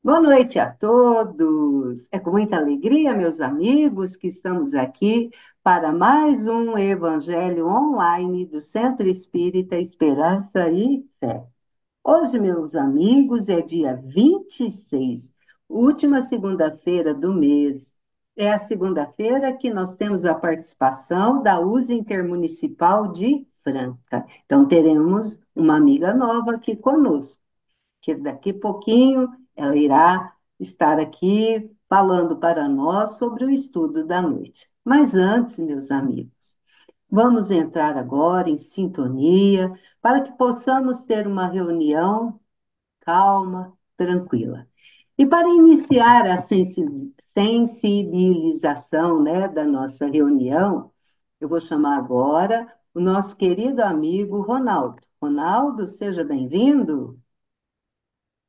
Boa noite a todos. É com muita alegria, meus amigos, que estamos aqui para mais um Evangelho online do Centro Espírita Esperança e Fé. Hoje, meus amigos, é dia 26, última segunda-feira do mês. É a segunda-feira que nós temos a participação da USA Intermunicipal de Franca. Então, teremos uma amiga nova aqui conosco que daqui a pouquinho ela irá estar aqui falando para nós sobre o estudo da noite. Mas antes, meus amigos, vamos entrar agora em sintonia para que possamos ter uma reunião calma, tranquila. E para iniciar a sensibilização, né, da nossa reunião, eu vou chamar agora o nosso querido amigo Ronaldo. Ronaldo, seja bem-vindo.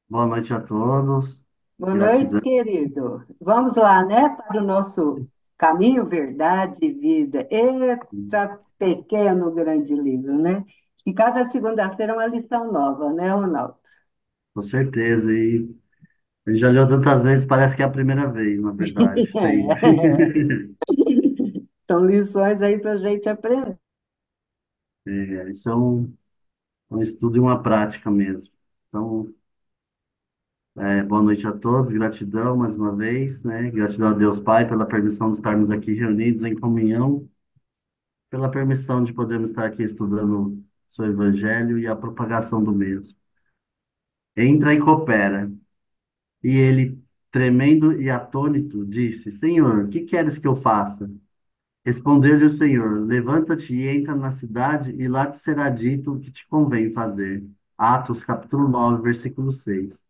Boa noite a todos. Boa noite, Gratidão. querido. Vamos lá, né, para o nosso caminho, verdade e vida. Eita, pequeno, grande livro, né? E cada segunda-feira é uma lição nova, né, Ronaldo? Com certeza. E a gente já leu tantas vezes, parece que é a primeira vez, na verdade. Tem. São lições aí para a gente aprender. Isso é um estudo e uma prática mesmo. Então, boa noite a todos. Gratidão mais uma vez, né? Gratidão a Deus Pai pela permissão de estarmos aqui reunidos em comunhão, pela permissão de podermos estar aqui estudando seu Evangelho e a propagação do mesmo. Entra e coopera. E ele, tremendo e atônito, disse: Senhor, que queres que eu faça? Respondeu-lhe o Senhor: Levanta-te e entra na cidade, e lá te será dito o que te convém fazer. Atos, capítulo 9, versículo 6.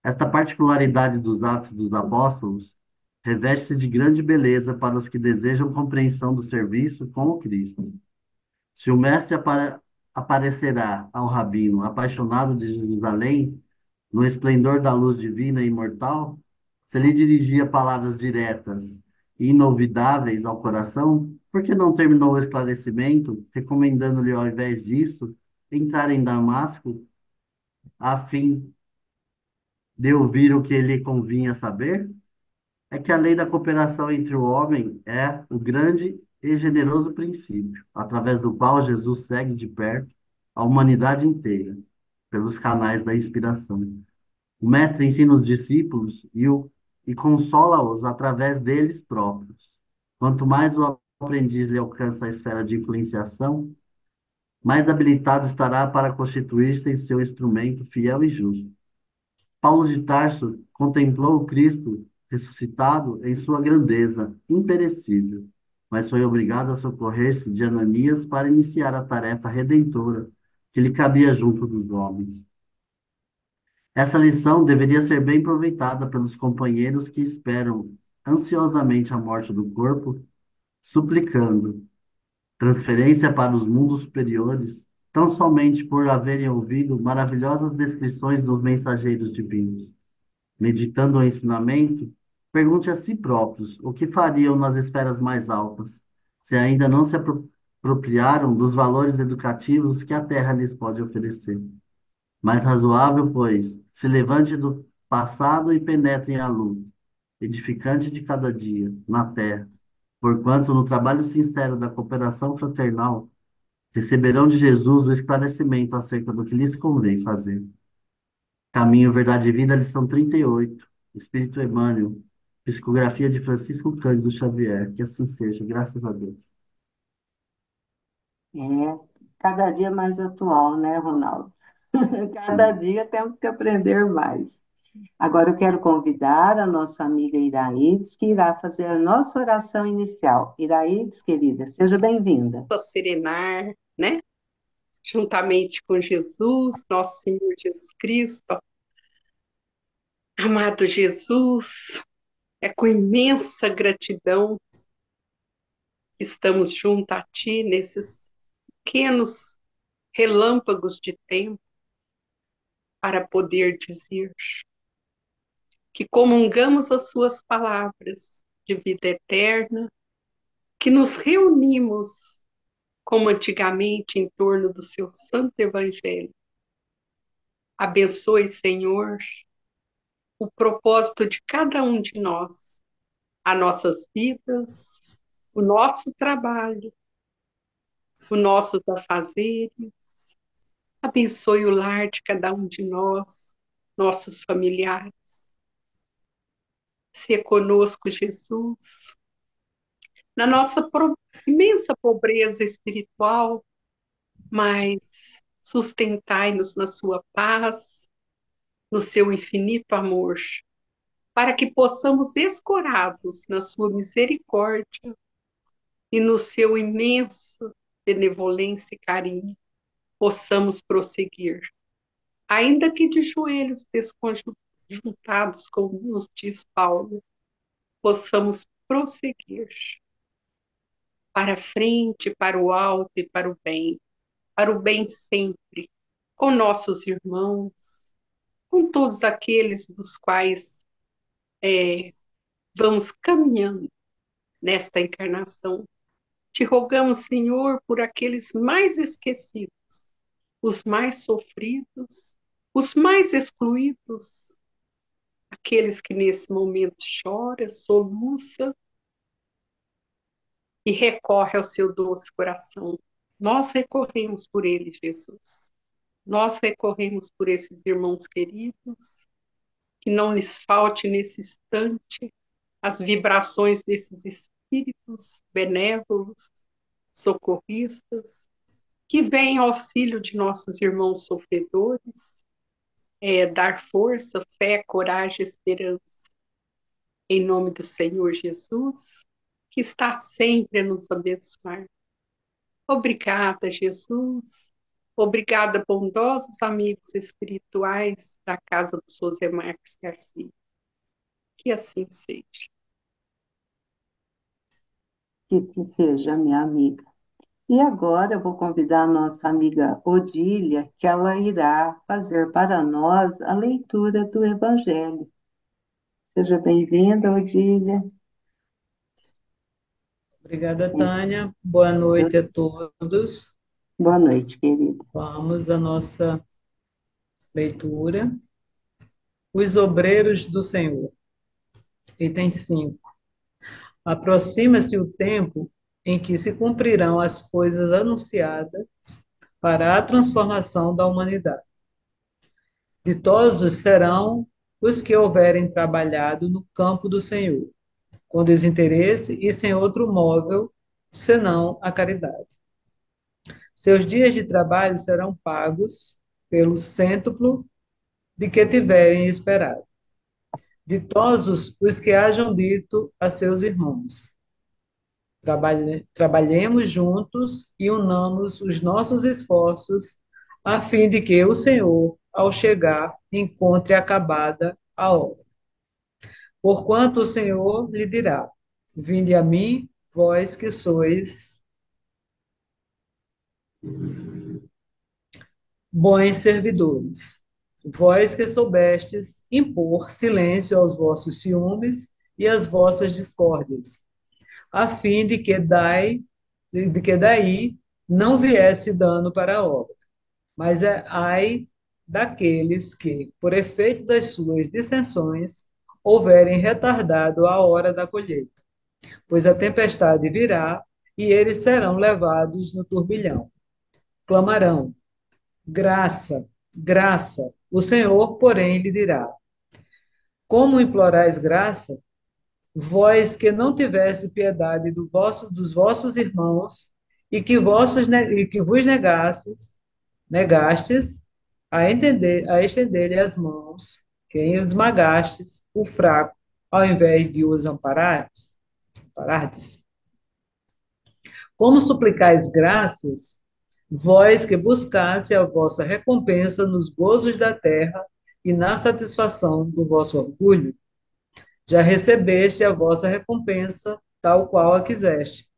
Esta particularidade dos Atos dos Apóstolos reveste-se de grande beleza para os que desejam compreensão do serviço com o Cristo. Se o Mestre aparecerá ao rabino apaixonado de Jerusalém, no esplendor da luz divina e imortal, se lhe dirigia palavras diretas e inovidáveis ao coração, por que não terminou o esclarecimento, recomendando-lhe, ao invés disso, entrar em Damasco, a fim de ouvir o que lhe convinha saber? É que a lei da cooperação entre o homem é o grande e generoso princípio, através do qual Jesus segue de perto a humanidade inteira, pelos canais da inspiração. O mestre ensina os discípulos e consola-os através deles próprios. Quanto mais o aprendiz lhe alcança a esfera de influenciação, mais habilitado estará para constituir-se em seu instrumento fiel e justo. Paulo de Tarso contemplou o Cristo ressuscitado em sua grandeza imperecível, mas foi obrigado a socorrer-se de Ananias para iniciar a tarefa redentora que lhe cabia junto dos homens. Essa lição deveria ser bem aproveitada pelos companheiros que esperam ansiosamente a morte do corpo, suplicando transferência para os mundos superiores, tão somente por haverem ouvido maravilhosas descrições dos mensageiros divinos. Meditando o ensinamento, pergunte a si próprios o que fariam nas esferas mais altas, se ainda não se apropriaram dos valores educativos que a Terra lhes pode oferecer. Mais razoável, pois, se levante do passado e penetre a luz, edificante de cada dia, na terra, porquanto no trabalho sincero da cooperação fraternal receberão de Jesus o esclarecimento acerca do que lhes convém fazer. Caminho, Verdade e Vida, lição 38. Espírito Emmanuel, psicografia de Francisco Cândido Xavier, que assim seja, graças a Deus. É, cada dia mais atual, né, Ronaldo? Cada Sim. dia temos que aprender mais. Agora eu quero convidar a nossa amiga Iraídes, que irá fazer a nossa oração inicial. Iraídes, querida, seja bem-vinda. A serenar, né? Juntamente com Jesus, nosso Senhor Jesus Cristo. Amado Jesus, é com imensa gratidão que estamos junto a Ti nesses pequenos relâmpagos de tempo para poder dizer que comungamos as Suas palavras de vida eterna, que nos reunimos como antigamente em torno do Seu Santo Evangelho. Abençoe, Senhor, o propósito de cada um de nós, as nossas vidas, o nosso trabalho, os nossos afazeres. Abençoe o lar de cada um de nós, nossos familiares. Se conosco, Jesus, na nossa imensa pobreza espiritual, mas sustentai-nos na sua paz, no seu infinito amor, para que possamos, escorados na sua misericórdia e no seu imenso benevolência e carinho, possamos prosseguir, ainda que de joelhos desconjuntados, como nos diz Paulo, possamos prosseguir para frente, para o alto e para o bem sempre, com nossos irmãos, com todos aqueles dos quais vamos caminhando nesta encarnação. Te rogamos, Senhor, por aqueles mais esquecidos, os mais sofridos, os mais excluídos, aqueles que nesse momento chora, soluça e recorre ao seu doce coração. Nós recorremos por ele, Jesus. Nós recorremos por esses irmãos queridos, que não lhes falte nesse instante as vibrações desses espíritos benévolos, socorristas, que vêm em auxílio de nossos irmãos sofredores, dar força, fé, coragem, esperança. Em nome do Senhor Jesus, que está sempre a nos abençoar. Obrigada, Jesus. Obrigada, bondosos amigos espirituais da Casa do José Marques Garcia. Que assim seja. Que assim seja, minha amiga. E agora eu vou convidar a nossa amiga Odília, que ela irá fazer para nós a leitura do Evangelho. Seja bem-vinda, Odília. Obrigada, Tânia. Boa Eu- noite a todos. Boa noite, querida. Vamos à nossa leitura. Os obreiros do Senhor. Item 5. Aproxima-se o tempo em que se cumprirão as coisas anunciadas para a transformação da humanidade. Ditosos serão os que houverem trabalhado no campo do Senhor, com desinteresse e sem outro móvel, senão a caridade. Seus dias de trabalho serão pagos pelo cêntuplo de que tiverem esperado. Ditosos os que hajam dito a seus irmãos: trabalhemos juntos e unamos os nossos esforços, a fim de que o Senhor, ao chegar, encontre acabada a obra. Porquanto o Senhor lhe dirá: vinde a mim, vós que sois bons servidores, vós que soubestes impor silêncio aos vossos ciúmes e às vossas discórdias, a fim de que daí não viesse dano para a obra. Mas ai daqueles que, por efeito das suas dissensões, houverem retardado a hora da colheita, pois a tempestade virá e eles serão levados no turbilhão. Clamarão: graça, graça. O Senhor, porém, lhe dirá: como implorais graça, vós que não tivesse piedade dos vossos irmãos e que vos negastes a estender-lhe as mãos, que esmagastes o fraco, ao invés de os amparardes. Como suplicais graças, vós que buscasse a vossa recompensa nos gozos da terra e na satisfação do vosso orgulho, já recebeste a vossa recompensa, tal qual a quiseste.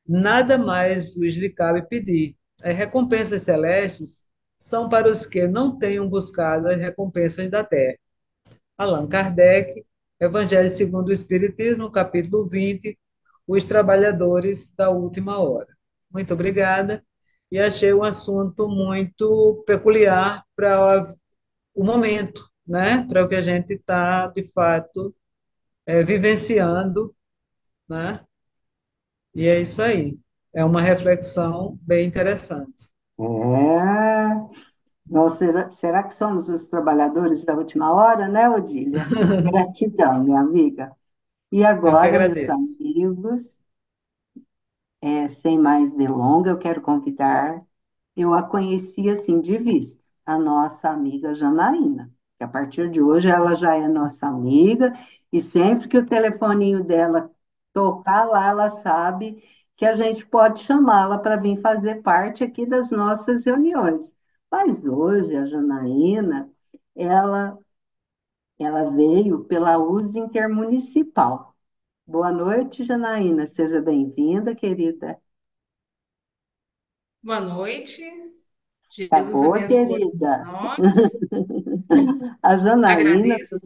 Nada mais vos lhe cabe pedir. As recompensas celestes são para os que não tenham buscado as recompensas da terra. Allan Kardec, Evangelho segundo o Espiritismo, capítulo 20, Os Trabalhadores da Última Hora. Muito obrigada. E achei um assunto muito peculiar para o momento, né, para o que a gente está, de fato, vivenciando, né? E é isso aí. É uma reflexão bem interessante. É. Nós, será que somos os trabalhadores da última hora, né, Odília? Gratidão, minha amiga. E Eu que agora, meus agradeço. amigos, sem mais delongas, eu quero convidar. Eu a conheci assim de vista, a nossa amiga Janaína, que a partir de hoje ela já é nossa amiga, e sempre que o telefoninho dela tocar lá, ela sabe que a gente pode chamá-la para vir fazer parte aqui das nossas reuniões. Mas hoje a Janaína, ela, ela veio pela USA Intermunicipal. Boa noite, Janaína, seja bem-vinda, querida. Boa noite, Tá Jesus boa, abençoe a todos querida? nós. A Janaína, Agradeço.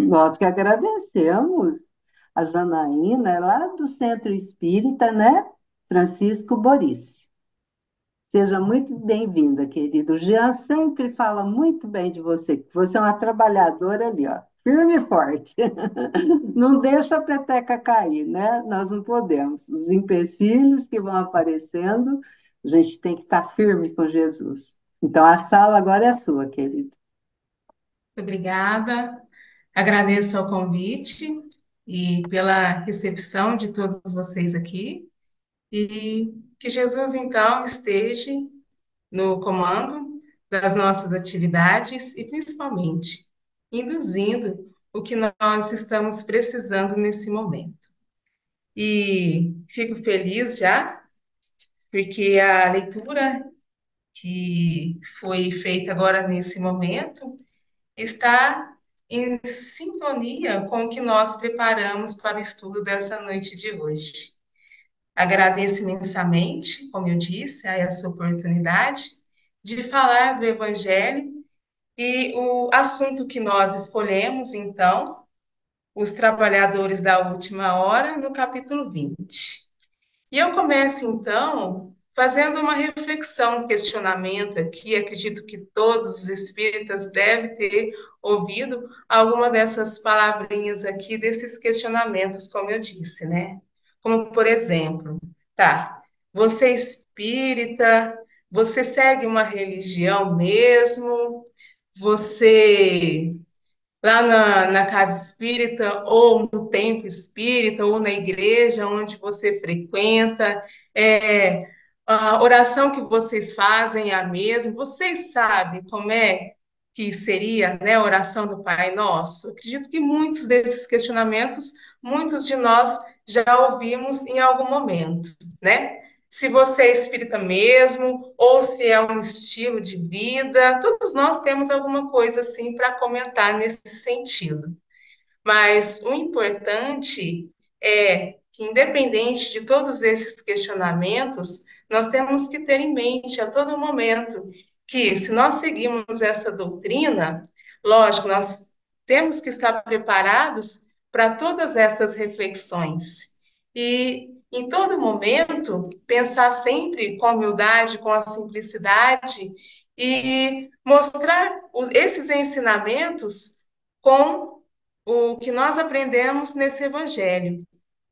nós que agradecemos. A Janaína é lá do Centro Espírita, né? Francisco Boris. Seja muito bem-vinda, querido. O Jean sempre fala muito bem de você, que você é uma trabalhadora ali, ó, firme e forte. Não deixa a peteca cair, né? Nós não podemos. Os empecilhos que vão aparecendo, a gente tem que estar firme com Jesus. Então, a sala agora é sua, querido. Muito obrigada. Agradeço ao convite e pela recepção de todos vocês aqui. E que Jesus, então, esteja no comando das nossas atividades e, principalmente, induzindo o que nós estamos precisando nesse momento. E fico feliz já, porque a leitura que foi feita agora nesse momento está em sintonia com o que nós preparamos para o estudo dessa noite de hoje. Agradeço imensamente, como eu disse, a essa oportunidade de falar do Evangelho e o assunto que nós escolhemos, então, os trabalhadores da última hora, no capítulo 20. E eu começo, então, fazendo uma reflexão, um questionamento aqui. Acredito que todos os espíritas devem ter ouvido alguma dessas palavrinhas aqui, desses questionamentos, como eu disse, né? Como, por exemplo, tá, você é espírita, você segue uma religião mesmo, você lá na casa espírita, ou no templo espírita, ou na igreja onde você frequenta, é, a oração que vocês fazem é a mesma, vocês sabem como é que seria, né, a oração do Pai Nosso? Acredito que muitos desses questionamentos, muitos de nós já ouvimos em algum momento, né? Se você é espírita mesmo, ou se é um estilo de vida, todos nós temos alguma coisa assim para comentar nesse sentido. Mas o importante é que, independente de todos esses questionamentos, nós temos que ter em mente a todo momento que, se nós seguimos essa doutrina, lógico, nós temos que estar preparados para todas essas reflexões. E, em todo momento, pensar sempre com humildade, com a simplicidade e mostrar esses ensinamentos com o que nós aprendemos nesse evangelho.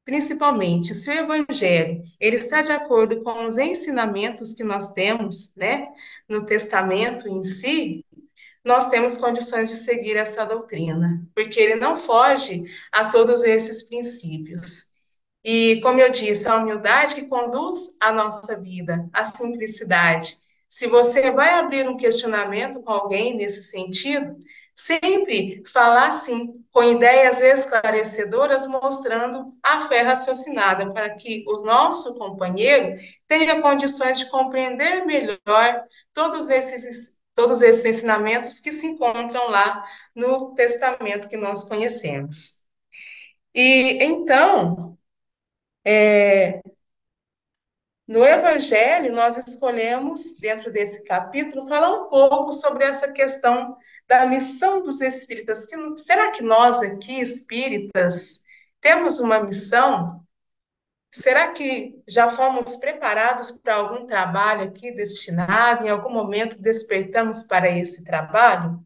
Principalmente, se o evangelho ele está de acordo com os ensinamentos que nós temos, né, no testamento em si, nós temos condições de seguir essa doutrina, porque ele não foge a todos esses princípios. E, como eu disse, a humildade que conduz a nossa vida, a simplicidade. Se você vai abrir um questionamento com alguém nesse sentido, sempre falar assim, com ideias esclarecedoras, mostrando a fé raciocinada, para que o nosso companheiro tenha condições de compreender melhor todos esses ensinamentos que se encontram lá no testamento que nós conhecemos. E então, no Evangelho, nós escolhemos, dentro desse capítulo, falar um pouco sobre essa questão da missão dos espíritas. Será que nós aqui, espíritas, temos uma missão? Será que já fomos preparados para algum trabalho aqui destinado? Em algum momento despertamos para esse trabalho?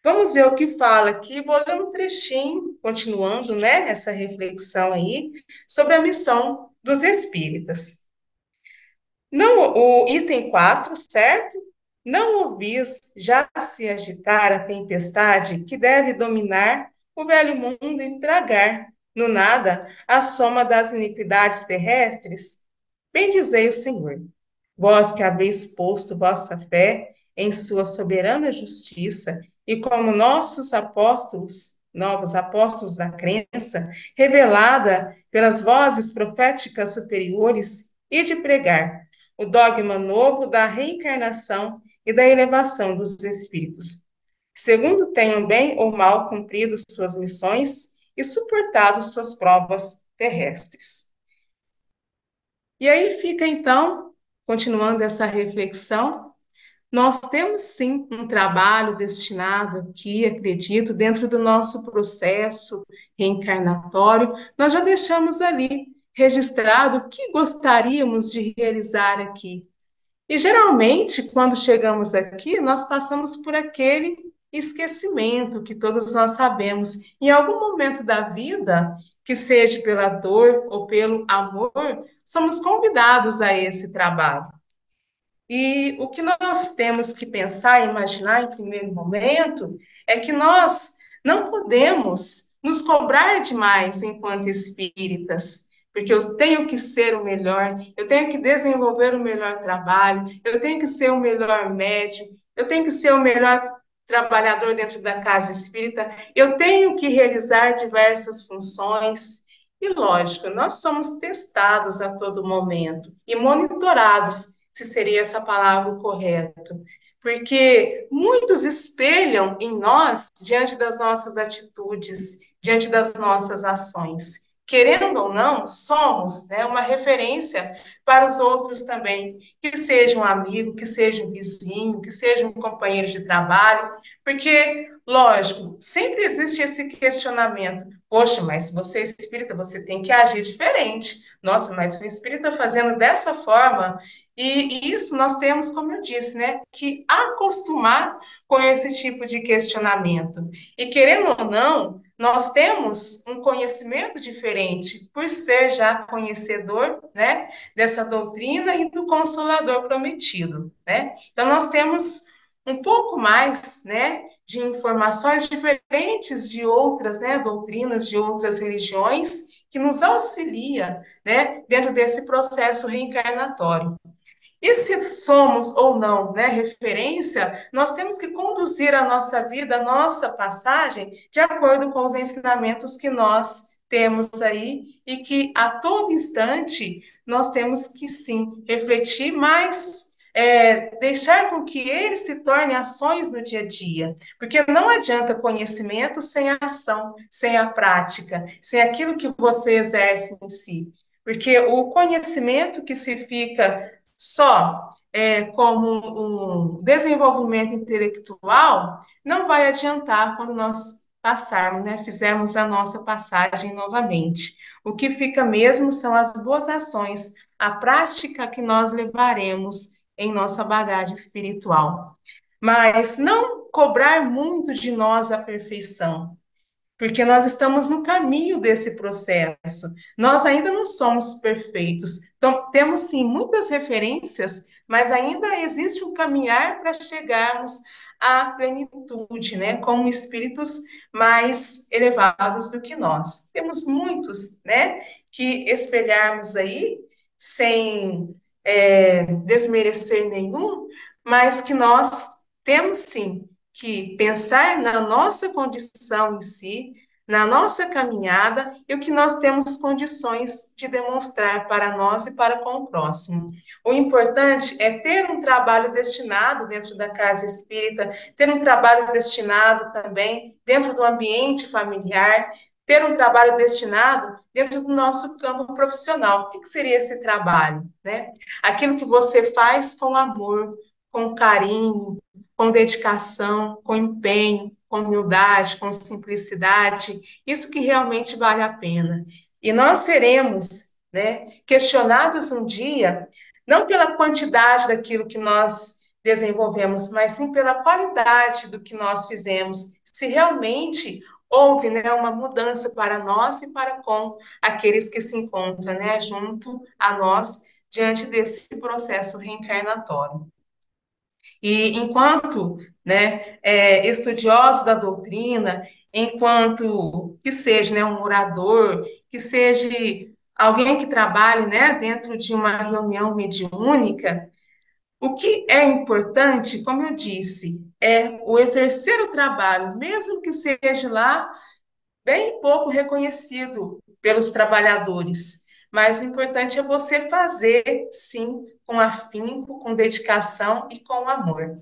Vamos ver o que fala aqui. Vou ler um trechinho, continuando, né, essa reflexão aí, sobre a missão dos espíritas. Não, o item 4, certo? Não ouvis já se agitar a tempestade que deve dominar o velho mundo e tragar, no nada, a soma das iniquidades terrestres? Bendizei o Senhor, vós que haveis posto vossa fé em sua soberana justiça, e como nossos apóstolos, novos apóstolos da crença, revelada pelas vozes proféticas superiores, e de pregar o dogma novo da reencarnação e da elevação dos espíritos, segundo tenham bem ou mal cumprido suas missões e suportado suas provas terrestres. E aí fica então, continuando essa reflexão, nós temos sim um trabalho destinado aqui, acredito, dentro do nosso processo reencarnatório, nós já deixamos ali registrado o que gostaríamos de realizar aqui. E geralmente, quando chegamos aqui, nós passamos por aquele esquecimento que todos nós sabemos. Em algum momento da vida, que seja pela dor ou pelo amor, somos convidados a esse trabalho. E o que nós temos que pensar e imaginar em primeiro momento é que nós não podemos nos cobrar demais enquanto espíritas, porque eu tenho que ser o melhor, eu tenho que desenvolver o melhor trabalho, eu tenho que ser o melhor médico, eu tenho que ser o melhor trabalhador dentro da casa espírita, eu tenho que realizar diversas funções. E lógico, nós somos testados a todo momento e monitorados, se seria essa palavra o correto. Porque muitos espelham em nós diante das nossas atitudes, diante das nossas ações. Querendo ou não, somos, né, uma referência para os outros também, que seja um amigo, que seja um vizinho, que seja um companheiro de trabalho, porque, lógico, sempre existe esse questionamento. Poxa, mas você é espírita, você tem que agir diferente. Nossa, mas o espírita fazendo dessa forma, e isso nós temos, como eu disse, né, que acostumar com esse tipo de questionamento. E querendo ou não, nós temos um conhecimento diferente, por ser já conhecedor, né, dessa doutrina e do Consolador prometido, né? Então nós temos um pouco mais, né, de informações diferentes de outras, né, doutrinas de outras religiões que nos auxilia, né, dentro desse processo reencarnatório. E se somos ou não, né, referência, nós temos que conduzir a nossa vida, a nossa passagem, de acordo com os ensinamentos que nós temos aí e que a todo instante nós temos que sim refletir, mas deixar com que ele se torne ações no dia a dia, porque não adianta conhecimento sem a ação, sem a prática, sem aquilo que você exerce em si. Porque o conhecimento que se fica só como um desenvolvimento intelectual, não vai adiantar quando nós passarmos, né, fizermos a nossa passagem novamente. O que fica mesmo são as boas ações, a prática que nós levaremos em nossa bagagem espiritual. Mas não cobrar muito de nós a perfeição, porque nós estamos no caminho desse processo. Nós ainda não somos perfeitos. Então, temos sim muitas referências, mas ainda existe um caminhar para chegarmos à plenitude, né? Como espíritos mais elevados do que nós. Temos muitos, né? Que espelharmos aí, sem desmerecer nenhum, mas que nós temos sim que pensar na nossa condição em si, na nossa caminhada e o que nós temos condições de demonstrar para nós e para com o próximo. O importante é ter um trabalho destinado dentro da casa espírita, ter um trabalho destinado também dentro do ambiente familiar, ter um trabalho destinado dentro do nosso campo profissional. O que seria esse trabalho, né? Aquilo que você faz com amor, com carinho, com dedicação, com empenho, com humildade, com simplicidade, isso que realmente vale a pena. E nós seremos, né, questionados um dia, não pela quantidade daquilo que nós desenvolvemos, mas sim pela qualidade do que nós fizemos, se realmente houve, né, uma mudança para nós e para com aqueles que se encontram, né, junto a nós diante desse processo reencarnatório. E enquanto, né, estudiosos da doutrina, enquanto que seja, né, um orador, que seja alguém que trabalhe, né, dentro de uma reunião mediúnica, o que é importante, como eu disse, é o exercer o trabalho, mesmo que seja lá bem pouco reconhecido pelos trabalhadores. Mas o importante é você fazer, sim, com afinco, com dedicação e com amor.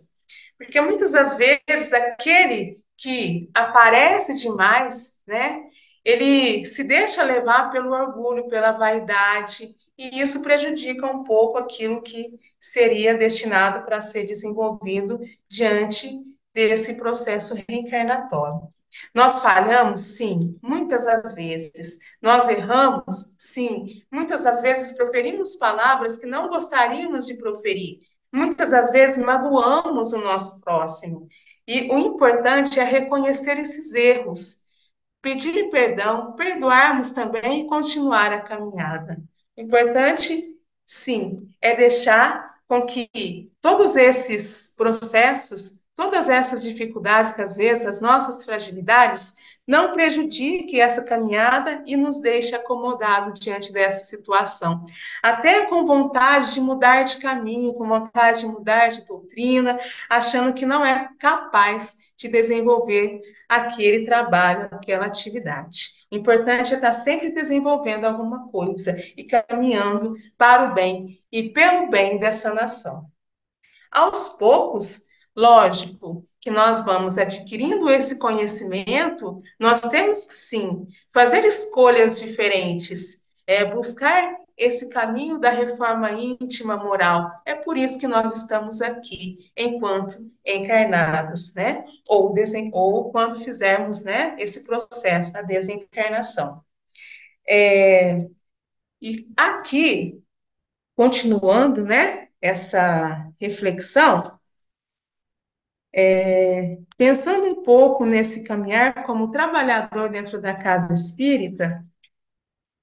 Porque muitas das vezes aquele que aparece demais, né? Ele se deixa levar pelo orgulho, pela vaidade, e isso prejudica um pouco aquilo que seria destinado para ser desenvolvido diante desse processo reencarnatório. Nós falhamos, sim, muitas das vezes. Nós erramos, sim, muitas das vezes proferimos palavras que não gostaríamos de proferir. Muitas das vezes magoamos o nosso próximo. E o importante é reconhecer esses erros, pedir perdão, perdoarmos também e continuar a caminhada. O importante, sim, é deixar com que todos esses processos, todas essas dificuldades que às vezes, as nossas fragilidades, não prejudique essa caminhada e nos deixe acomodado diante dessa situação. Até com vontade de mudar de caminho, com vontade de mudar de doutrina, achando que não é capaz de desenvolver aquele trabalho, aquela atividade. O importante é estar sempre desenvolvendo alguma coisa e caminhando para o bem e pelo bem dessa nação. Aos poucos, lógico que nós vamos adquirindo esse conhecimento, nós temos que sim fazer escolhas diferentes, buscar esse caminho da reforma íntima moral. É por isso que nós estamos aqui, enquanto encarnados, né? Ou quando fizermos, né, esse processo da desencarnação. E aqui, continuando, né, essa reflexão, pensando um pouco nesse caminhar como trabalhador dentro da casa espírita,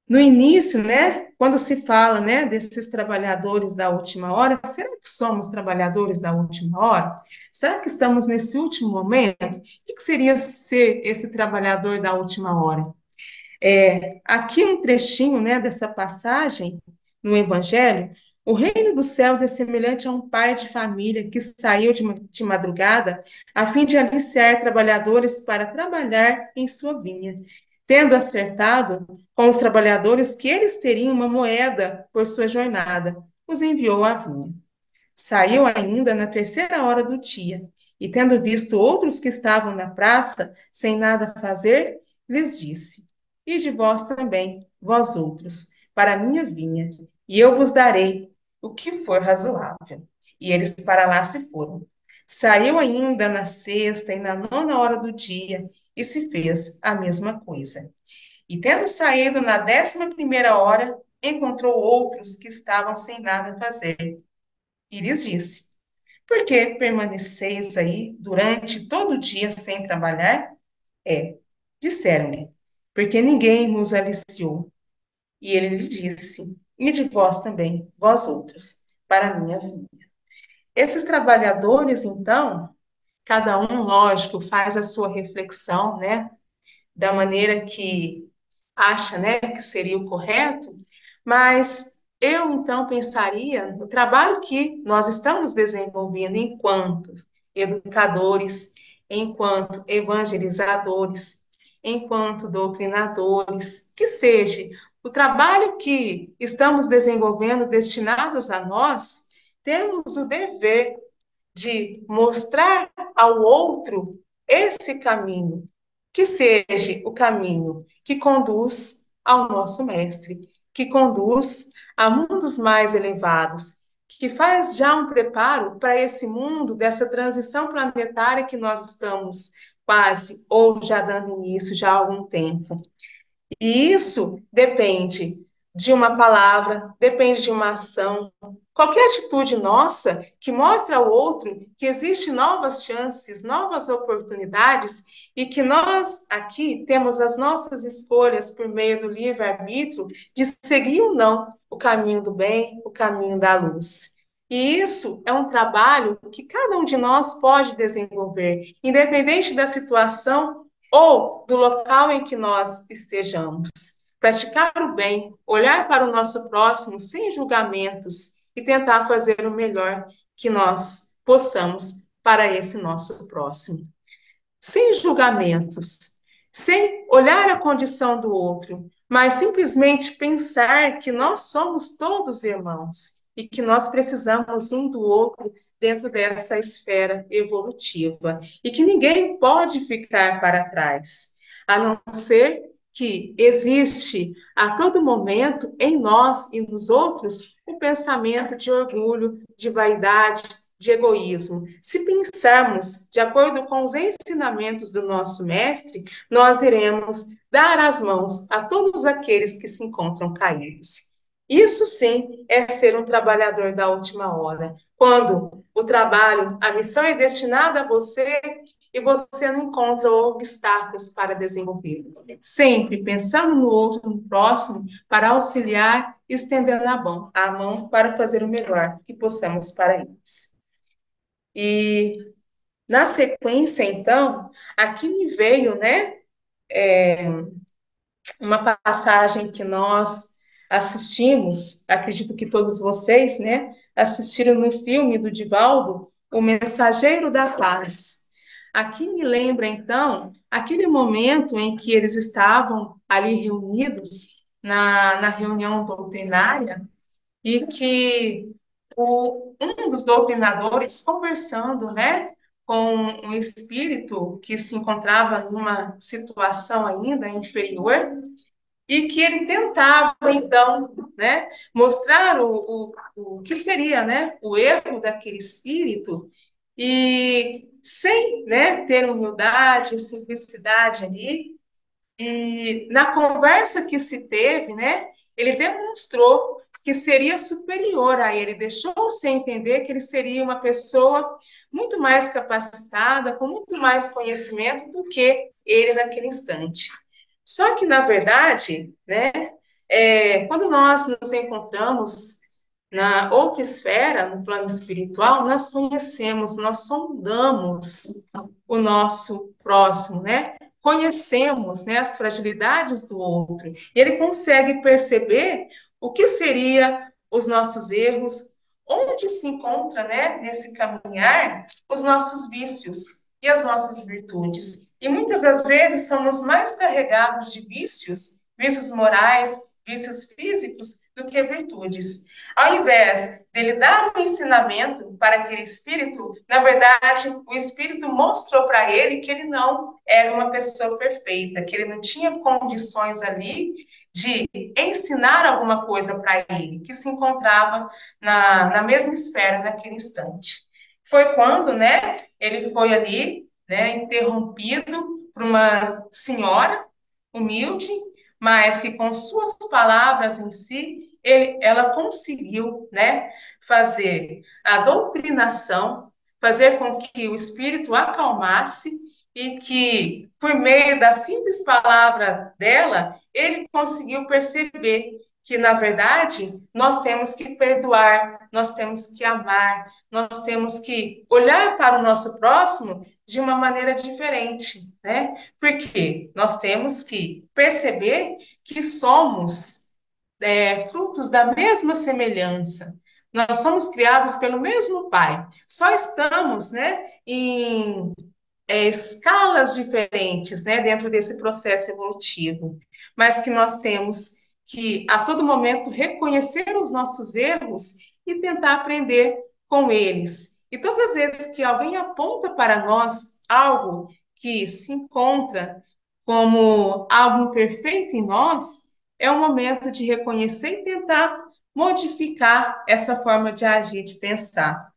no início, né, quando se fala, né, desses trabalhadores da última hora, será que somos trabalhadores da última hora? Será que estamos nesse último momento? O que seria ser esse trabalhador da última hora? Aqui um trechinho, né, dessa passagem no Evangelho. O reino dos céus é semelhante a um pai de família que saiu de madrugada a fim de aliciar trabalhadores para trabalhar em sua vinha. Tendo acertado com os trabalhadores que eles teriam uma moeda por sua jornada, os enviou à vinha. Saiu ainda na terceira hora do dia, e tendo visto outros que estavam na praça, sem nada a fazer, lhes disse: Ide vós também, vós outros, para a minha vinha, e eu vos darei o que for razoável. E eles para lá se foram. Saiu ainda na sexta e na nona hora do dia, e se fez a mesma coisa. E tendo saído na 11ª hora, encontrou outros que estavam sem nada a fazer. E lhes disse: Por que permaneceis aí durante todo o dia sem trabalhar? Disseram-lhe, porque ninguém nos aliciou. E ele lhe disse: E de vós também, vós outros, para a minha vinha. Esses trabalhadores, então, cada um, lógico, faz a sua reflexão, né, da maneira que acha, né, que seria o correto, mas eu então pensaria no trabalho que nós estamos desenvolvendo enquanto educadores, enquanto evangelizadores, enquanto doutrinadores, que seja o trabalho que estamos desenvolvendo destinados a nós, temos o dever de mostrar ao outro esse caminho, que seja o caminho que conduz ao nosso Mestre, que conduz a mundos mais elevados, que faz já um preparo para esse mundo dessa transição planetária que nós estamos quase ou já dando início já há algum tempo. E isso depende de uma palavra, depende de uma ação, qualquer atitude nossa que mostre ao outro que existem novas chances, novas oportunidades e que nós aqui temos as nossas escolhas por meio do livre-arbítrio de seguir ou não o caminho do bem, o caminho da luz. E isso é um trabalho que cada um de nós pode desenvolver, independente da situação ou do local em que nós estejamos. Praticar o bem, olhar para o nosso próximo sem julgamentos e tentar fazer o melhor que nós possamos para esse nosso próximo. Sem julgamentos, sem olhar a condição do outro, mas simplesmente pensar que nós somos todos irmãos e que nós precisamos um do outro dentro dessa esfera evolutiva e que ninguém pode ficar para trás, a não ser que existe a todo momento em nós e nos outros um pensamento de orgulho, de vaidade, de egoísmo. Se pensarmos de acordo com os ensinamentos do nosso mestre, nós iremos dar as mãos a todos aqueles que se encontram caídos. Isso sim é ser um trabalhador da última hora. Quando o trabalho, a missão é destinada a você e você não encontra obstáculos para desenvolvê-lo. Sempre pensando no outro, no próximo, para auxiliar, estendendo a mão para fazer o melhor que possamos para eles. E na sequência, então, aqui me veio, né, uma passagem que nós assistimos, acredito que todos vocês, né, assistiram no filme do Divaldo, O Mensageiro da Paz. Aqui me lembra, então, aquele momento em que eles estavam ali reunidos na reunião doutrinária e que um dos doutrinadores, conversando, né, com um espírito que se encontrava numa situação ainda inferior, e que ele tentava, então, né, mostrar o que seria, né, o erro daquele espírito, e sem, né, ter humildade, simplicidade ali, e na conversa que se teve, né, ele demonstrou que seria superior a ele, deixou-se entender que ele seria uma pessoa muito mais capacitada, com muito mais conhecimento do que ele naquele instante. Só que, na verdade, né, quando nós nos encontramos na outra esfera, no plano espiritual, nós conhecemos, nós sondamos o nosso próximo, né? Conhecemos, né, as fragilidades do outro. E ele consegue perceber o que seria os nossos erros, onde se encontra, né, nesse caminhar, os nossos vícios e as nossas virtudes. E muitas das vezes somos mais carregados de vícios, vícios morais, vícios físicos, do que virtudes. Ao invés dele dar um ensinamento para aquele espírito, na verdade, o espírito mostrou para ele que ele não era uma pessoa perfeita, que ele não tinha condições ali de ensinar alguma coisa para ele, que se encontrava na mesma esfera naquele instante. Foi quando, né, ele foi ali, né, interrompido por uma senhora humilde, mas que com suas palavras em si ela conseguiu, né, fazer a doutrinação, fazer com que o espírito acalmasse e que, por meio da simples palavra dela, ele conseguiu perceber que, na verdade, nós temos que perdoar, nós temos que amar, nós temos que olhar para o nosso próximo de uma maneira diferente, né? Porque nós temos que perceber que somos frutos da mesma semelhança. Nós somos criados pelo mesmo Pai. Só estamos, né, em escalas diferentes, né, dentro desse processo evolutivo, mas que nós temos que, a todo momento, reconhecer os nossos erros e tentar aprender com eles. E todas as vezes que alguém aponta para nós algo que se encontra como algo imperfeito em nós, é o momento de reconhecer e tentar modificar essa forma de agir, de pensar.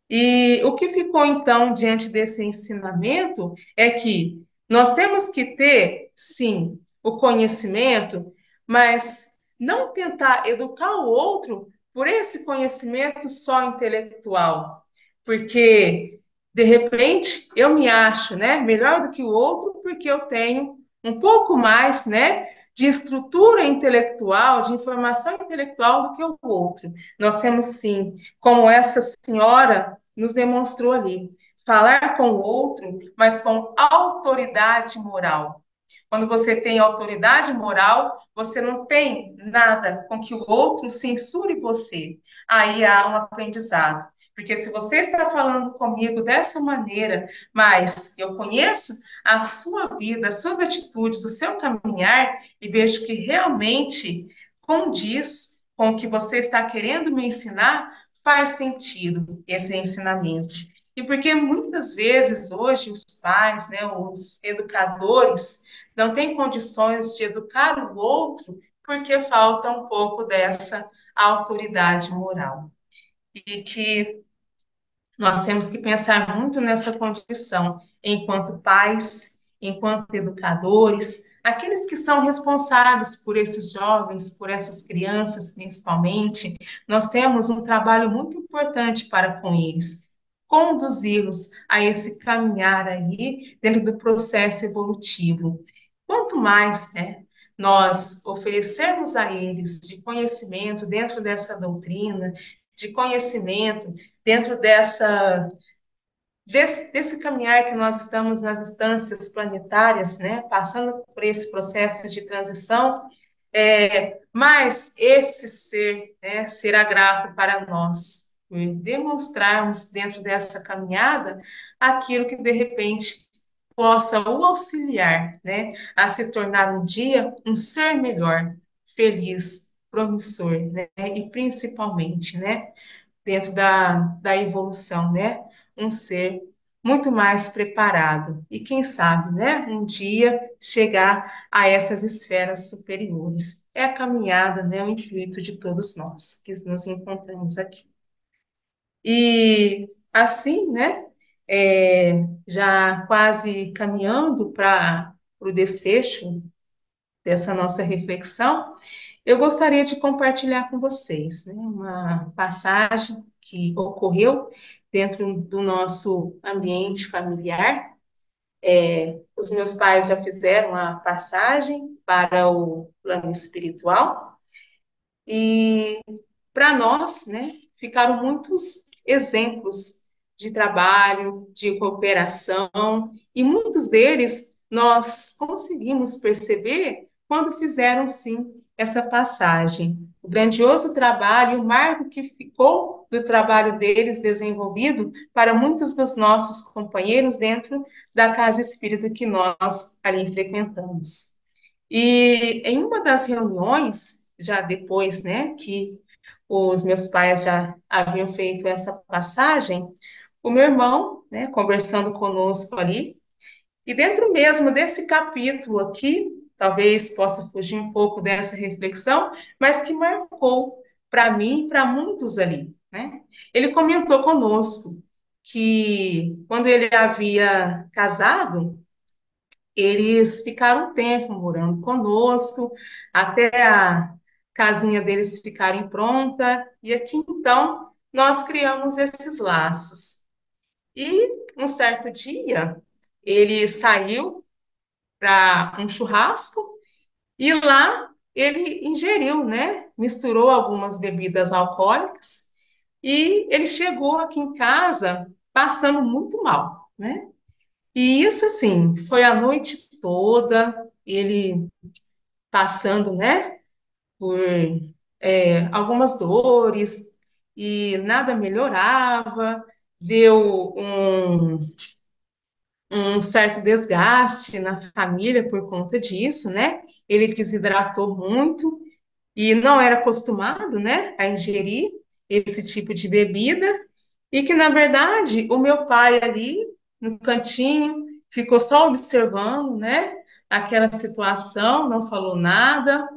E o que ficou então diante desse ensinamento é que nós temos que ter, sim, o conhecimento, mas não tentar educar o outro por esse conhecimento só intelectual, porque de repente eu me acho, né, melhor do que o outro porque eu tenho um pouco mais, né, de estrutura intelectual, de informação intelectual do que o outro. Nós temos sim, como essa senhora nos demonstrou ali, falar com o outro, mas com autoridade moral. Quando você tem autoridade moral, você não tem nada com que o outro censure você. Aí há um aprendizado. Porque se você está falando comigo dessa maneira, mas eu conheço a sua vida, as suas atitudes, o seu caminhar, e vejo que realmente condiz com o que você está querendo me ensinar, faz sentido esse ensinamento. E porque muitas vezes hoje os pais, né, os educadores, não têm condições de educar o outro porque falta um pouco dessa autoridade moral. E que nós temos que pensar muito nessa condição, enquanto pais, enquanto educadores, aqueles que são responsáveis por esses jovens, por essas crianças principalmente, nós temos um trabalho muito importante para com eles. Conduzi-los a esse caminhar aí dentro do processo evolutivo. Quanto mais, né, nós oferecermos a eles de conhecimento dentro dessa doutrina, de conhecimento dentro desse caminhar que nós estamos nas instâncias planetárias, né, passando por esse processo de transição, mas esse ser, né, será grato para nós, por demonstrarmos dentro dessa caminhada aquilo que de repente possa o auxiliar, né, a se tornar um dia um ser melhor, feliz, promissor, né, e principalmente, né, dentro da evolução, né? Um ser muito mais preparado. E quem sabe, né? Um dia chegar a essas esferas superiores. É a caminhada, né? O intuito de todos nós que nos encontramos aqui. E assim, né? Já quase caminhando para o desfecho dessa nossa reflexão, eu gostaria de compartilhar com vocês, né, uma passagem que ocorreu dentro do nosso ambiente familiar. Os meus pais já fizeram a passagem para o plano espiritual e para nós, né, ficaram muitos exemplos de trabalho, de cooperação, e muitos deles nós conseguimos perceber quando fizeram, sim, essa passagem. O grandioso trabalho, o marco que ficou do trabalho deles desenvolvido para muitos dos nossos companheiros dentro da casa espírita que nós ali frequentamos. E em uma das reuniões, já depois, né, que os meus pais já haviam feito essa passagem, o meu irmão, né, conversando conosco ali, e dentro mesmo desse capítulo aqui, talvez possa fugir um pouco dessa reflexão, mas que marcou para mim e para muitos ali, né? Ele comentou conosco que quando ele havia casado, eles ficaram um tempo morando conosco, até a casinha deles ficarem pronta, e aqui então nós criamos esses laços. E um certo dia, ele saiu para um churrasco e lá ele ingeriu, né? Misturou algumas bebidas alcoólicas e ele chegou aqui em casa passando muito mal, né? E isso, assim, foi a noite toda, ele passando, né, por algumas dores e nada melhorava, deu um certo desgaste na família por conta disso, né? Ele desidratou muito e não era acostumado, né, a ingerir esse tipo de bebida, e que, na verdade, o meu pai ali no cantinho ficou só observando, né, aquela situação, não falou nada.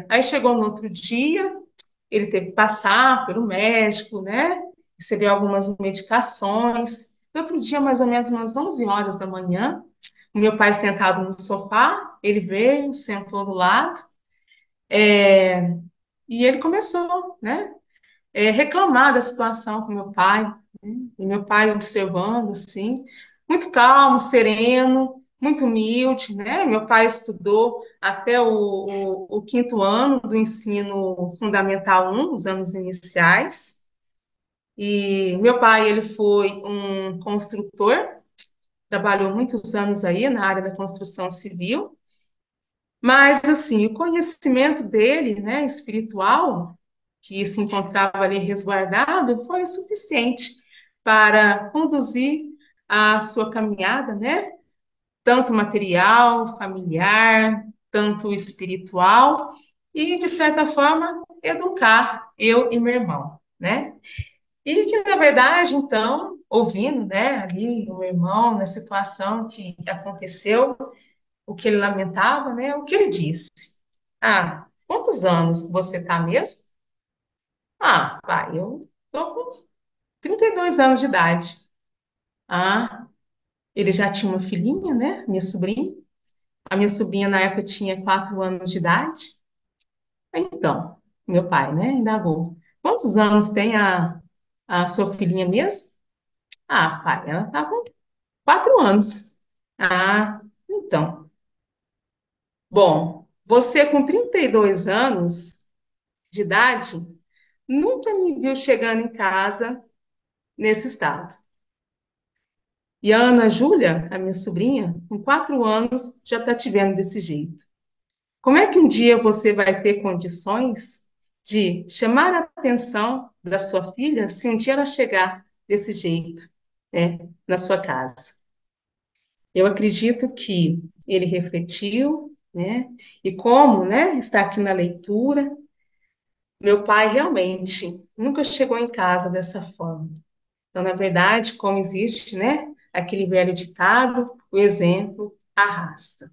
Aí chegou no outro dia, ele teve que passar pelo médico, né, receber algumas medicações. No outro dia, mais ou menos umas 11 horas da manhã, o meu pai sentado no sofá, ele veio, sentou do lado, E ele começou, né, reclamar da situação com meu pai, né? E meu pai observando, assim, muito calmo, sereno, muito humilde, né? Meu pai estudou até o quinto ano do ensino fundamental 1, os anos iniciais, e meu pai, ele foi um construtor, trabalhou muitos anos aí na área da construção civil, mas, assim, o conhecimento dele, né, espiritual, que se encontrava ali resguardado, foi o suficiente para conduzir a sua caminhada, né, tanto material, familiar, tanto espiritual, e, de certa forma, educar eu e meu irmão, né? E que, na verdade, então, ouvindo, né, ali o meu irmão, na situação que aconteceu, o que ele lamentava, né? O que ele disse? Ah, quantos anos você tá mesmo? Ah, pai, eu tô com 32 anos de idade. Ah, ele já tinha uma filhinha, né? Minha sobrinha. A minha sobrinha, na época, tinha 4 anos de idade. Então, meu pai, né, indagou. Quantos anos tem a sua filhinha mesmo? Ah, pai, ela tá com 4 anos. Ah, então. Bom, você com 32 anos de idade, nunca me viu chegando em casa nesse estado. E a Ana Júlia, a minha sobrinha, com 4 anos, já está te vendo desse jeito. Como é que um dia você vai ter condições de chamar a atenção da sua filha se um dia ela chegar desse jeito, né, na sua casa? Eu acredito que ele refletiu, né, e como, né, está aqui na leitura, meu pai realmente nunca chegou em casa dessa forma. Então, na verdade, como existe, né, aquele velho ditado, o exemplo arrasta.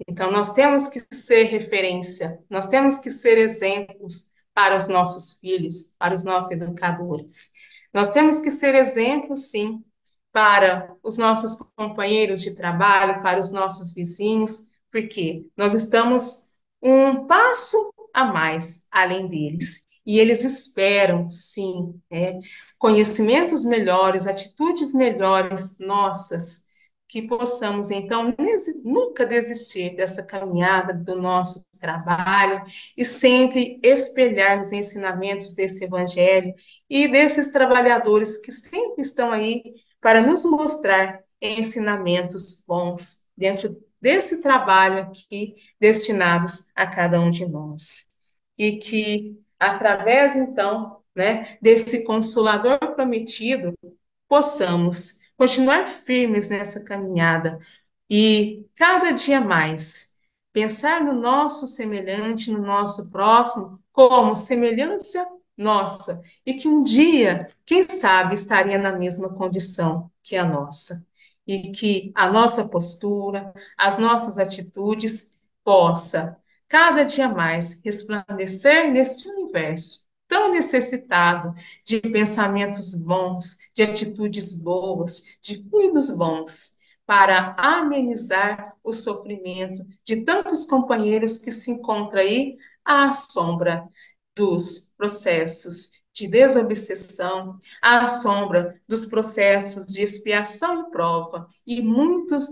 Então, nós temos que ser referência, nós temos que ser exemplos para os nossos filhos, para os nossos educadores. Nós temos que ser exemplos, sim, para os nossos companheiros de trabalho, para os nossos vizinhos, porque nós estamos um passo a mais além deles. E eles esperam, sim, conhecimentos melhores, atitudes melhores nossas, que possamos, então, nunca desistir dessa caminhada do nosso trabalho e sempre espelhar os ensinamentos desse evangelho e desses trabalhadores que sempre estão aí para nos mostrar ensinamentos bons dentro desse trabalho aqui destinados a cada um de nós. E que, através, então, né, desse Consolador prometido, possamos continuar firmes nessa caminhada e cada dia mais pensar no nosso semelhante, no nosso próximo, como semelhança nossa, e que um dia, quem sabe, estaria na mesma condição que a nossa. E que a nossa postura, as nossas atitudes possa cada dia mais resplandecer nesse universo tão necessitado de pensamentos bons, de atitudes boas, de fluidos bons, para amenizar o sofrimento de tantos companheiros que se encontram aí à sombra dos processos de desobsessão, à sombra dos processos de expiação e prova, e muitos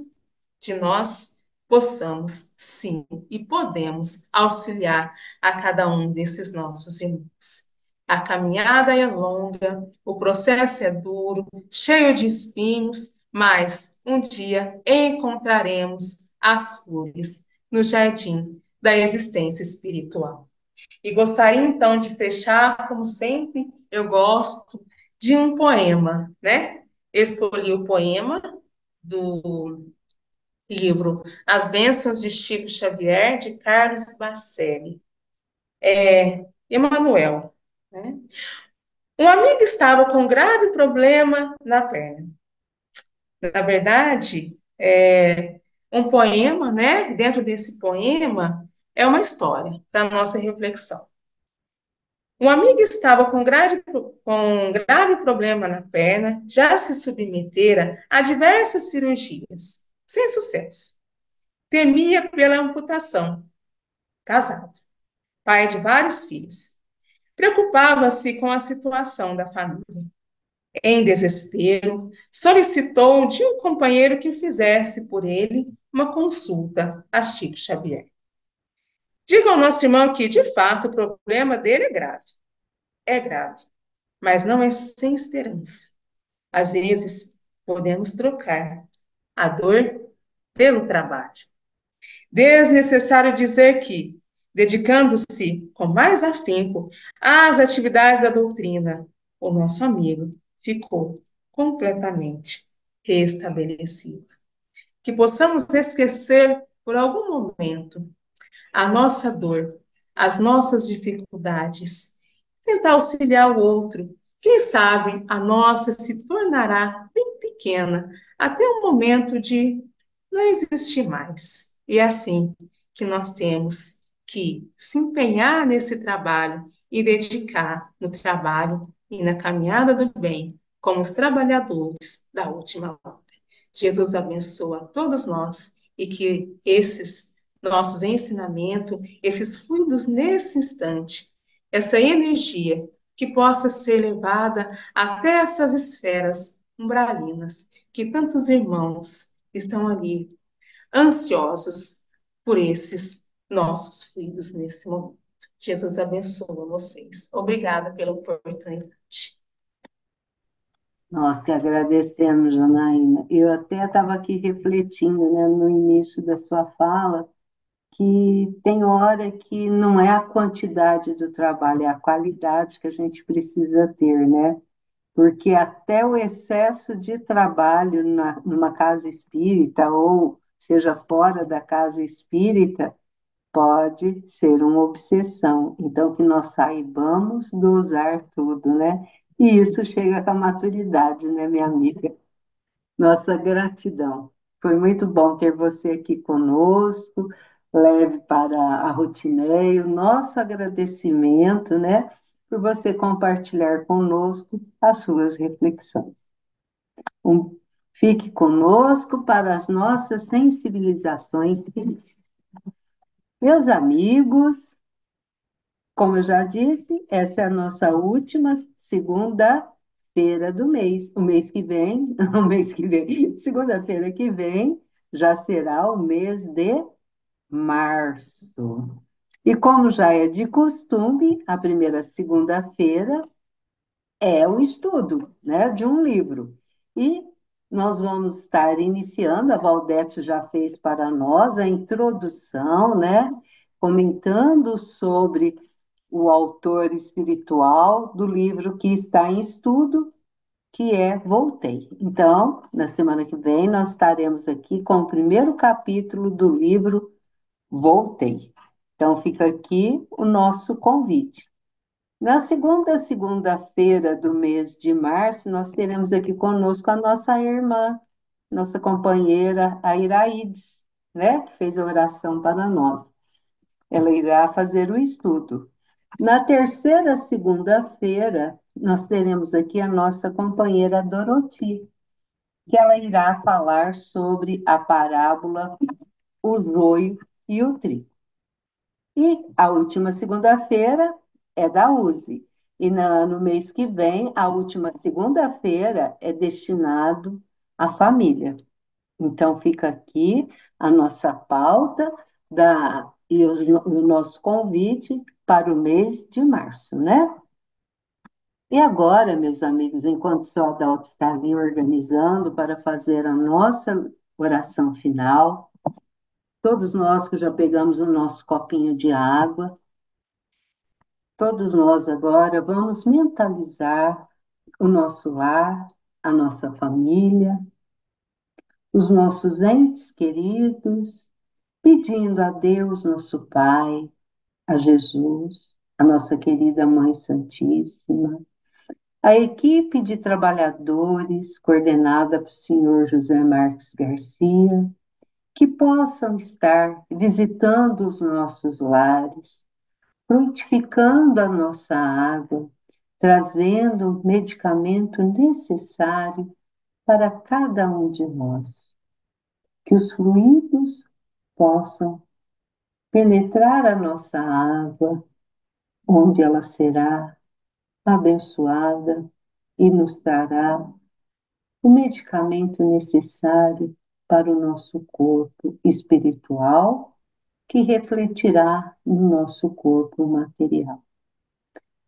de nós possamos, sim, e podemos auxiliar a cada um desses nossos irmãos. A caminhada é longa, o processo é duro, cheio de espinhos, mas um dia encontraremos as flores no jardim da existência espiritual. E gostaria então de fechar, como sempre, eu gosto de um poema, né? Escolhi o poema do livro As Bênçãos de Chico Xavier, de Carlos Bacelli. Emanuel, né? Um amigo estava com um grave problema na perna. Na verdade, um poema, né? Dentro desse poema, é uma história para nossa reflexão. Um amigo estava com um grave problema na perna, já se submetera a diversas cirurgias, sem sucesso. Temia pela amputação. Casado, pai de vários filhos. preocupava-se com a situação da família. Em desespero, solicitou de um companheiro que fizesse por ele uma consulta a Chico Xavier. Diga ao nosso irmão que, de fato, o problema dele é grave, mas não é sem esperança. Às vezes, podemos trocar a dor pelo trabalho. Desnecessário dizer que, dedicando-se com mais afinco às atividades da doutrina, o nosso amigo ficou completamente restabelecido. Que possamos esquecer por algum momento a nossa dor, as nossas dificuldades, tentar auxiliar o outro. Quem sabe a nossa se tornará bem pequena até o momento de não existir mais. E é assim que nós temos que se empenhar nesse trabalho e dedicar no trabalho e na caminhada do bem, como os trabalhadores da última hora. Jesus abençoa a todos nós e que esses nossos ensinamentos, esses fluidos nesse instante, essa energia que possa ser levada até essas esferas umbralinas, que tantos irmãos estão ali ansiosos por esses nossos fluidos nesse momento. Jesus abençoa vocês. Obrigada pela oportunidade. Nós que agradecemos, Janaína. Eu até estava aqui refletindo, né, no início da sua fala, que tem hora que não é a quantidade do trabalho, é a qualidade que a gente precisa ter, né? Porque até o excesso de trabalho numa casa espírita, ou seja, fora da casa espírita, pode ser uma obsessão. Então, que nós saibamos dosar tudo, né? E isso chega com a maturidade, né, minha amiga? Nossa gratidão. Foi muito bom ter você aqui conosco. Leve para a Rotineio nosso agradecimento, né, por você compartilhar conosco as suas reflexões. Um- Fique conosco para as nossas sensibilizações. Meus amigos, como eu já disse, essa é a nossa última segunda-feira do mês. O mês que vem, o mês que vem, segunda-feira que vem, já será o mês de março. E como já é de costume, a primeira segunda-feira é o estudo, né, de um livro. E nós vamos estar iniciando, a Valdete já fez para nós a introdução, né, comentando sobre o autor espiritual do livro que está em estudo, que é Voltei. Então, na semana que vem, nós estaremos aqui com o primeiro capítulo do livro Voltei. Então, fica aqui o nosso convite. Na segunda segunda-feira do mês de março, nós teremos aqui conosco a nossa irmã, nossa companheira, a Iraides, né, que fez a oração para nós. Ela irá fazer o estudo. Na terceira segunda-feira, nós teremos aqui a nossa companheira Doroti, que ela irá falar sobre a parábola O Joio e o Trigo. E a última segunda-feira é da USE. E no mês que vem, a última segunda-feira é destinado à família. Então, fica aqui a nossa pauta o nosso convite para o mês de março, né? E agora, meus amigos, enquanto o seu Adalto está ali organizando para fazer a nossa oração final, todos nós que já pegamos o nosso copinho de água, todos nós agora vamos mentalizar o nosso lar, a nossa família, os nossos entes queridos, pedindo a Deus, nosso Pai, a Jesus, a nossa querida Mãe Santíssima, a equipe de trabalhadores coordenada pelo senhor José Marques Garcia, que possam estar visitando os nossos lares, frutificando a nossa água, trazendo o medicamento necessário para cada um de nós. Que os fluidos possam penetrar a nossa água, onde ela será abençoada e nos trará o medicamento necessário para o nosso corpo espiritual, que refletirá no nosso corpo material.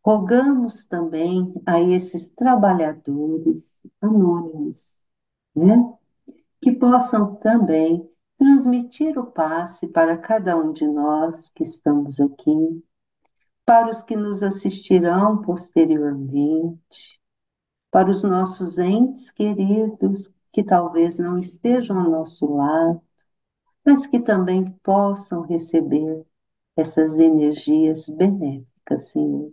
Rogamos também a esses trabalhadores anônimos, né, que possam também transmitir o passe para cada um de nós que estamos aqui, para os que nos assistirão posteriormente, para os nossos entes queridos que talvez não estejam ao nosso lado, mas que também possam receber essas energias benéficas, Senhor.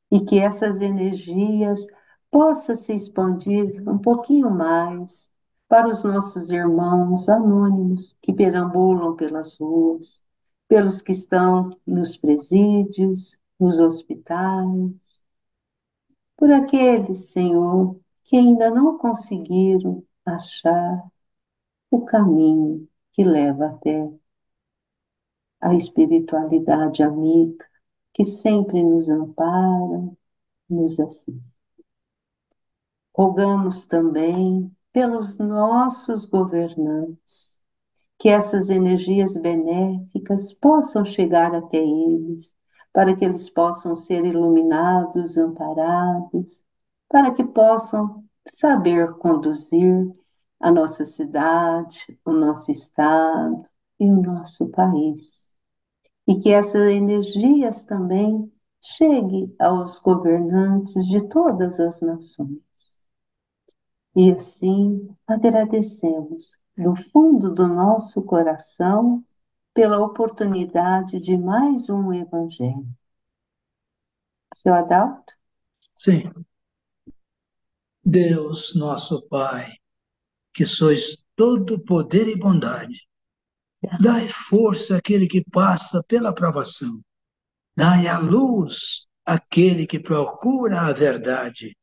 E que essas energias possam se expandir um pouquinho mais para os nossos irmãos anônimos que perambulam pelas ruas, pelos que estão nos presídios, nos hospitais, por aqueles, Senhor, que ainda não conseguiram achar o caminho que leva até a espiritualidade amiga, que sempre nos ampara, nos assiste. Rogamos também pelos nossos governantes, que essas energias benéficas possam chegar até eles, para que eles possam ser iluminados, amparados, para que possam saber conduzir a nossa cidade, o nosso estado e o nosso país. E que essas energias também cheguem aos governantes de todas as nações. E assim agradecemos do fundo do nosso coração pela oportunidade de mais um Evangelho. Seu Adalto? Sim. Deus, nosso Pai, que sois todo poder e bondade, dai força àquele que passa pela provação. Dai a luz àquele que procura a verdade,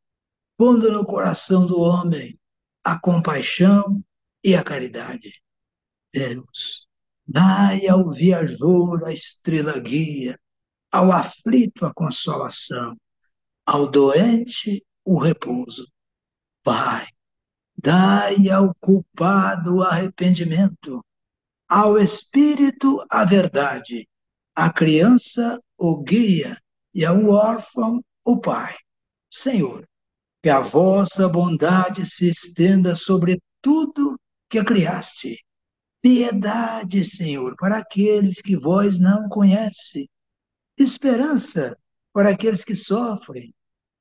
pondo no coração do homem a compaixão e a caridade. Deus, dai ao viajor a estrela guia, ao aflito a consolação, ao doente o repouso. Pai, dai ao culpado o arrependimento, ao espírito a verdade, à criança o guia e ao órfão o pai. Senhor, que a vossa bondade se estenda sobre tudo que criaste. Piedade, Senhor, para aqueles que vós não conhece. Esperança para aqueles que sofrem.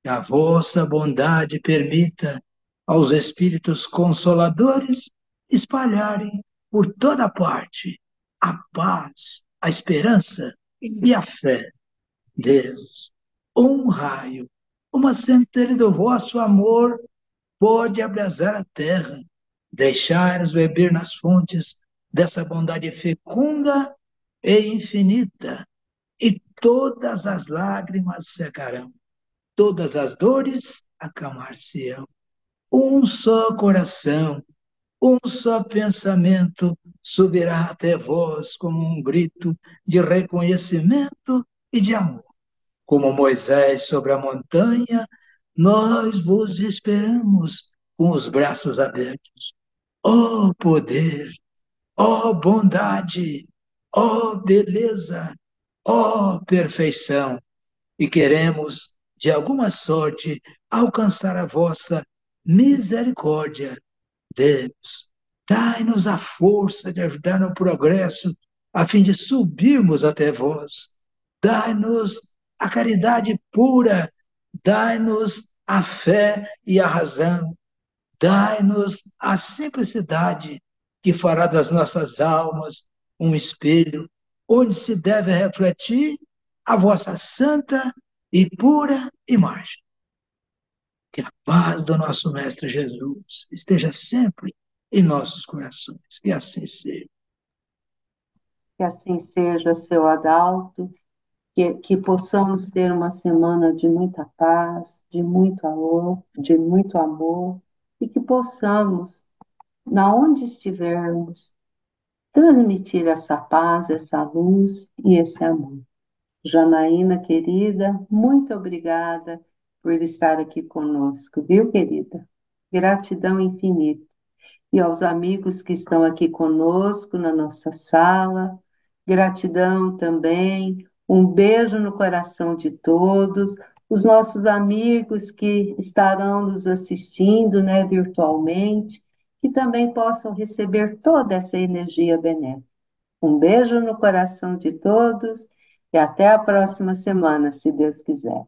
Que a vossa bondade permita aos espíritos consoladores espalharem por toda parte a paz, a esperança e a fé. Deus, um raio, uma centelha do vosso amor pode abrasar a terra, deixar-nos beber nas fontes dessa bondade fecunda e infinita, e todas as lágrimas secarão, todas as dores acalmar-se-ão. Um só coração, um só pensamento subirá até vós como um grito de reconhecimento e de amor. Como Moisés sobre a montanha, nós vos esperamos com os braços abertos. Ó poder, ó bondade, ó beleza, ó perfeição, e queremos, de alguma sorte, alcançar a vossa misericórdia. Deus, dai-nos a força de ajudar no progresso, a fim de subirmos até vós. Dai-nos a caridade pura, dai-nos a fé e a razão, dai-nos a simplicidade que fará das nossas almas um espelho onde se deve refletir a vossa santa e pura imagem. Que a paz do nosso Mestre Jesus esteja sempre em nossos corações. Que assim seja. Que assim seja, seu Adalto, que possamos ter uma semana de muita paz, de muito amor, e que possamos, na onde estivermos, transmitir essa paz, essa luz e esse amor. Janaína, querida, muito obrigada por estar aqui conosco, viu, querida? Gratidão infinita. E aos amigos que estão aqui conosco na nossa sala, gratidão também. Um beijo no coração de todos. Os nossos amigos que estarão nos assistindo, né, virtualmente, que também possam receber toda essa energia benéfica. Um beijo no coração de todos e até a próxima semana, se Deus quiser.